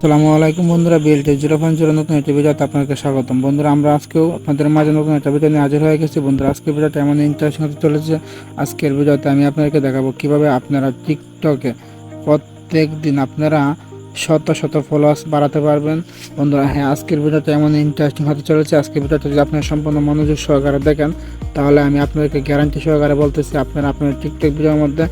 আসসালামু আলাইকুম বন্ধুরা, বিএলটি 0.0 নতুন একটি ভিডিওতে আপনাকে স্বাগতম। বন্ধুরা, আমরা আজকেও আপনাদের মাঝে নতুন একটা ভিডিও নিয়ে হাজির হয়ে গেছি। বন্ধুরা, আজকের ভিডিওটা এমন ইন্টারেস্টিং হতে চলেছে। আজকের ভিডিওতে আমি আপনাদেরকে দেখাবো কিভাবে আপনারা টিকটকে প্রত্যেক দিন আপনারা শত শত ফলোয়ার্স বাড়াতে পারবেন। বন্ধুরা, হ্যাঁ, আজকের ভিডিওটা এমন ইন্টারেস্টিং হতে চলেছে। আজকের ভিডিওটা যদি আপনারা সম্পূর্ণ মনোযোগ সহকারে দেখেন, তাহলে আমি আপনাদেরকে গ্যারান্টি সহকারে বলতেছি আপনারা আপনার টিকটক ভিডিওর মধ্যে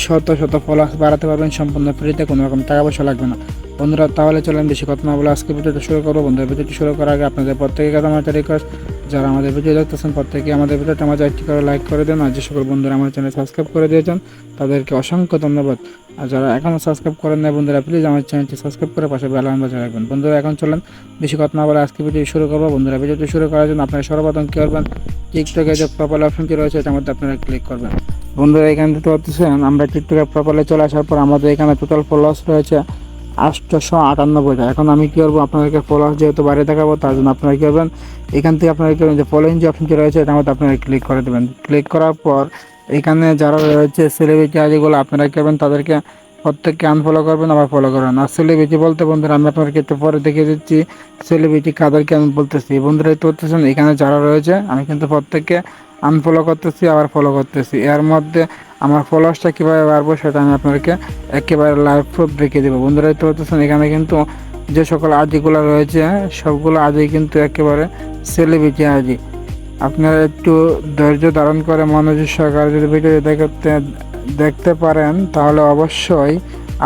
শত শত ফলোয়ার্স বাড়াতে পারবেন সম্পূর্ণ ফ্রিতে, কোনো রকম টাকা পয়সা লাগবে না। বন্ধুরা, তাহলে চলেন বেশি কথা না বলে আজকে ভিডিওটা শুরু করবো। বন্ধুরা, ভিডিওটি শুরু করার আগে আপনাদের প্রত্যেকের কাছে আমার একটা রিকোয়েস্ট, যারা আমাদের ভিডিও দেখতেছেন প্রত্যেকে আমাদের ভিডিওটা আমাদের একটি করে লাইক করে দেন। আর যে সকল বন্ধুরা আমার চ্যানেল সাবস্ক্রাইব করে দিয়েছেন তাদেরকে অসংখ্য ধন্যবাদ। আর যারা এখনও সাবস্ক্রাইব করেন না, বন্ধুরা প্লিজ আমার চ্যানেলটি সাবস্ক্রাইব করে পাশে বেল আইকন বাজিয়ে রাখবেন। বন্ধুরা, এখন চলেন বেশি কথা না বলে আজকে ভিডিও শুরু করবো। বন্ধুরা, ভিডিওটি শুরু করার জন্য আপনারা সর্বপ্রথম কী করবেন, টিকটকে যে প্রোফাইল অপশনটি রয়েছে এটার মধ্যে আপনারা ক্লিক করবেন। বন্ধুরা, এখানে দেখতে পাচ্ছেন আমরা টিকটকে প্রোফাইলে চলে আসার পর আমাদের এখানে টোটাল ফলোয়ার্স রয়েছে 898টা। এখন আমি কী করবো, আপনাদেরকে ফলোয়ার্স যেহেতু বাইরে দেখাবো, তার জন্য আপনারা কী করবেন, এখান থেকে আপনারা কী করবেন যে ফলোইং যে অপশনটি রয়েছে এটার মধ্যে আপনারা ক্লিক করে দেবেন। ক্লিক করার পর এখানে যারা রয়েছে সেলিব্রিটি আইডিগুলো আপনারা কী করবেন, তাদেরকে প্রত্যেককে আনফলো করবেন, আবার ফলো করবেন। আর সেলিব্রিটি বলতে বন্ধুরা আমি আপনাদেরকে একটু পরে দেখিয়ে দিচ্ছি সেলিব্রিটি কাদেরকে আমি বলতেছি। বন্ধুরা, এই করতেছেন এখানে যারা রয়েছে আমি কিন্তু প্রত্যেককে আনফলো করতেছি, আবার ফলো করতেছি। এর মধ্যে আমার ফলোয়ার্সটা কীভাবে বাড়বো সেটা আমি আপনাদেরকে একেবারে লাইভ প্রুফ দেখিয়ে দেবো। বন্ধুরা, তো হচ্ছেন এখানে কিন্তু যে সকল আইডিগুলো রয়েছে সবগুলো আইডি কিন্তু একেবারে সেলিব্রিটি আইডি। আপনারা একটু ধৈর্য ধারণ করে মনোযোগ সহকারে যদি ভিডিও দেখতে পারেন, তাহলে অবশ্যই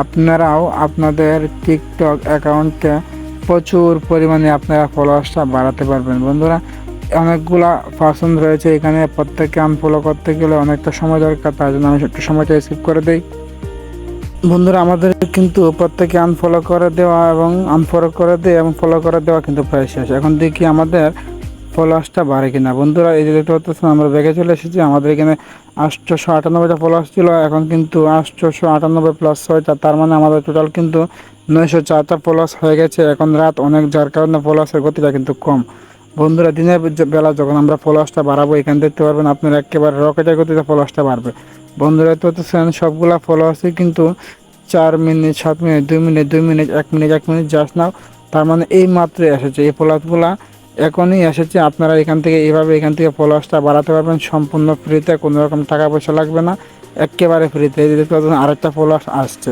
আপনারাও আপনাদের টিকটক অ্যাকাউন্টে প্রচুর পরিমাণে আপনারা ফলোয়ার্সটা বাড়াতে পারবেন। বন্ধুরা, অনেকগুলা পার্সন রয়েছে এখানে, প্রত্যেককে আনফলো করতে গেলে অনেকটা সময় দরকার, তার জন্য আমি একটু সময়টা স্কিপ করে দিই। বন্ধুরা, আমাদের কিন্তু প্রত্যেকে আনফলো করে দেওয়া এবং আনফলো করে দেয় এবং ফলো করে দেওয়া কিন্তু প্রায় শেষ। এখন দেখি আমাদের ফলোয়ার্সটা বাড়ে কিনা। বন্ধুরা, এই যে দেখতে পাচ্ছেন আমরা ব্যাগে চলে এসেছি। আমাদের এখানে 898টা ফলোয়ার্স ছিল, এখন কিন্তু 898 প্লাস 6টা, তার মানে আমাদের টোটাল কিন্তু 904টা ফলোয়ার্স হয়ে গেছে। এখন রাত অনেক, যার কারণে ফলোয়ার্সের গতিটা কিন্তু কম। বন্ধুরা, দিনের বেলা যখন আমরা ফলোয়ার্সটা বাড়াবো, এখানে দেখতে পারবেন আপনার একেবারে রকেটের গতিতে ফলোয়ার্সটা বাড়বে। বন্ধুরা, তো সবগুলা ফলোয়ার্সই কিন্তু 4 minute, 7 minute, 2 minute, 2 minute, 1 minute, 1 minute just now. তার মানে এই মাত্র এসেছে, এই ফলোয়ার্সগুলা এখনই এসেছে। আপনারা এখান থেকে ফলোয়ার্সটা বাড়াতে পারবেন সম্পূর্ণ ফ্রিতে, কোনো রকম টাকা পয়সা লাগবে না, একেবারে ফ্রিতে। এই দেখতে পাচ্ছেন আরেকটা ফলোয়ার্স আসছে।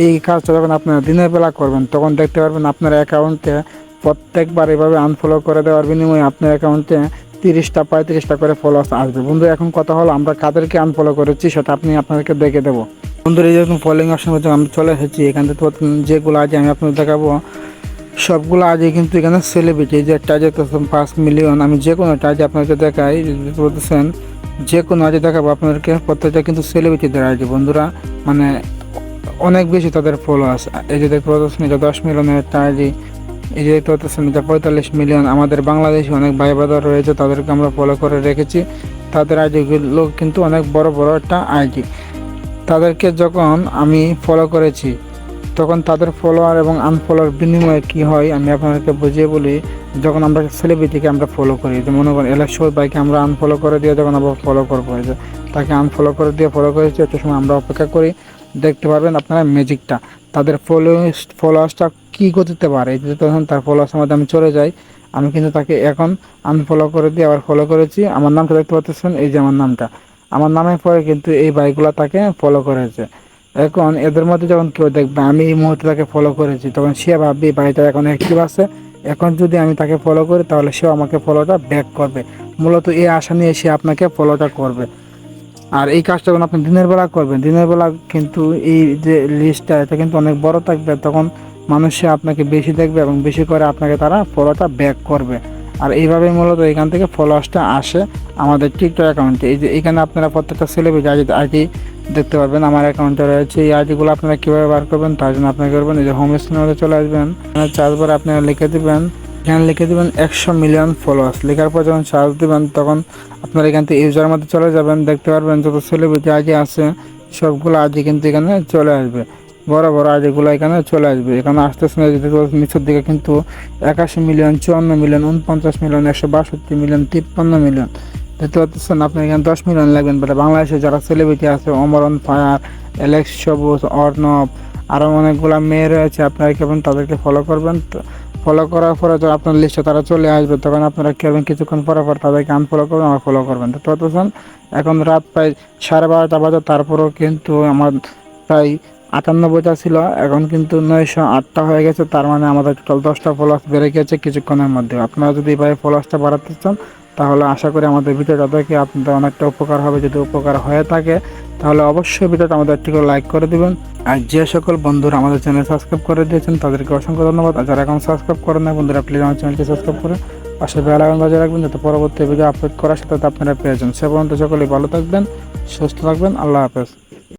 এই কাজটা যখন আপনারা দিনের বেলা করবেন তখন দেখতে পারবেন আপনার অ্যাকাউন্টে প্রত্যেকবার এভাবে আনফলো করে দেওয়ার বিনিময়ে আপনার অ্যাকাউন্টে 30টা 35টা করে ফলোয়ার্স আসবে। বন্ধু, এখন কথা হলো আমরা কাদেরকে আনফলো করেছি সেটা আপনাদেরকে দেখে দেবো। বন্ধুরা, এই যেরকম ফলোইং অপশন আমি চলে এসেছি, এখান থেকে যেগুলো আজ আমি আপনাদের দেখাবো সবগুলো আজই কিন্তু এখানে সেলিব্রিটি। যে একটা আজ 5 মিলিয়ন, আমি যে কোনো একটা আজ আপনাদেরকে দেখাই, বলতেছেন যে কোনো আজ দেখাবো আপনাদেরকে, প্রত্যেকটা কিন্তু সেলিব্রিটিদের আইডি। বন্ধুরা, মানে অনেক বেশি তাদের ফলোয়ার্স। এই যে দেখতে পাচ্ছেন এটা 10 মিলিয়নের একটা আইডি। এই যে দেখতে পাচ্ছেন এটা 45 মিলিয়ন। আমাদের বাংলাদেশে অনেক ভাই ব্রাদার রয়েছে, তাদেরকে আমরা ফলো করে রেখেছি। তাদের আইডিগুলো কিন্তু অনেক বড় বড় একটা আইডি। তাদেরকে যখন আমি ফলো করেছি তখন তাদের ফলোয়ার এবং আনফলোর বিনিময়ে কী হয় আমি আপনাদেরকে বুঝিয়ে বলি। যখন আমরা সেলিব্রিটিকে আমরা ফলো করি, যে মনে করেন এলেকশন বাইকে আমরা আনফলো করে দিয়ে যখন আমরা ফলো করবো, যে তাকে আনফলো করে দিয়ে ফলো করেছি, একটা সময় আমরা অপেক্ষা করি, দেখতে পারবেন আপনারা ম্যাজিকটা, তাদের ফলোয়ার্সটা কী করতে পারে। যে তখন তার ফলোয়ার্সের মধ্যে আমি চলে যাই, আমি কিন্তু তাকে এখন আনফলো করে দিয়ে আবার ফলো করেছি। আমার নামটা দেখতে পাচ্ছেন, এই যে আমার নামের পরে কিন্তু এই বাইকগুলো তাকে ফলো করেছে। এখন এদের মধ্যে যখন কেউ দেখবে আমি এই মুহূর্তে তাকে ফলো করেছি, তখন সে ভাববে বাড়িটা এখন অ্যাক্টিভ আছে, এখন যদি আমি তাকে ফলো করি তাহলে সেও আমাকে ফলোটা ব্যাক করবে। মূলত এই আশা নিয়ে সে আপনাকে ফলোটা করবে। আর এই কাজটা যখন আপনি দিনের বেলা করবেন, দিনের বেলা কিন্তু এই যে লিস্টটা এটা কিন্তু অনেক বড় থাকবে, তখন মানুষ আপনাকে বেশি দেখবে এবং বেশি করে আপনাকে তারা ফলোটা ব্যাক করবে। আর এইভাবেই মূলত এখান থেকে ফলোয়ার্সটা আসে আমাদের টিকটক অ্যাকাউন্টে। এই যে এখানে আপনারা প্রত্যেকটা সেলিব্রিটি আইডি দেখতে পারবেন আমার অ্যাকাউন্টে রয়েছে। এই আইডিগুলো আপনারা কীভাবে বার করবেন তার জন্য আপনারা করবেন, এই যে হোম স্ক্রিনের মধ্যে চলে আসবেন, চার্জ বারে আপনারা লিখে দেবেন, এখানে লিখে দেবেন 100 মিলিয়ন ফলোয়ার্স। লেখার পর যখন চার্জ দেবেন তখন আপনারা এখান থেকে ইউজার মধ্যে চলে যাবেন, দেখতে পারবেন যত সেলিব্রিটি আইডি আছে সবগুলো আইডি কিন্তু এখানে চলে আসবে, বড় বড় আইডিগুলো এখানে চলে আসবে। এখানে আসতেছে নিচের দিকে কিন্তু 81 million, 54 million, 49 million, 162 million, 53 million দেখতে পাচ্ছেন। আপনি এখানে 10 মিলিয়ন লাগবেন। বাংলাদেশে যারা সেলিব্রিটি আছে, অমরন ফায়ার, অ্যালেক্স সবুজ, অর্ণব, আরও অনেকগুলো মেয়ে রয়েছে, আপনারা কেবল তাদেরকে ফলো করবেন। ফলো করার পরে তো আপনার লিস্টে তারা চলে আসবে, তখন আপনারা কেবল কিছুক্ষণ পরে তাদেরকে আনফলো করবেন আর ফলো করবেন। তো ততক্ষণ এখন রাত প্রায় 12:30 বাজে, তারপরেও কিন্তু আমার প্রায় 98টা ছিল, এখন কিন্তু 908টা হয়ে গেছে। তার মানে আমাদের টোটাল 10টা ফলোয়ার্স বেড়ে গেছে কিছুক্ষণের মধ্যে। আপনারা যদি এভাবে ফলোয়ার্সটা বাড়াতে চান তাহলে আশা করি আমাদের ভিডিওটা দেখে আপনাদের অনেকটা উপকার হবে। যদি উপকার হয়ে থাকে তাহলে অবশ্যই ভিডিওটা আমাদের একটি করে লাইক করে দিবেন। আর যে সকল বন্ধুরা আমাদের চ্যানেল সাবস্ক্রাইব করে দিয়েছেন তাদেরকে অসংখ্য ধন্যবাদ। আর যারা এখন সাবস্ক্রাইব করেন না বন্ধুরা, প্লিজ আমার চ্যানেলটি সাবস্ক্রাইব করে পাশে বেল আইকন বাজিয়ে রাখবেন, যাতে পরবর্তী ভিডিও আপলোড করার সাথে আপনারা পেয়ে যান। সে পর্যন্ত সকলেই ভালো থাকবেন, সুস্থ থাকবেন। আল্লাহ হাফেজ।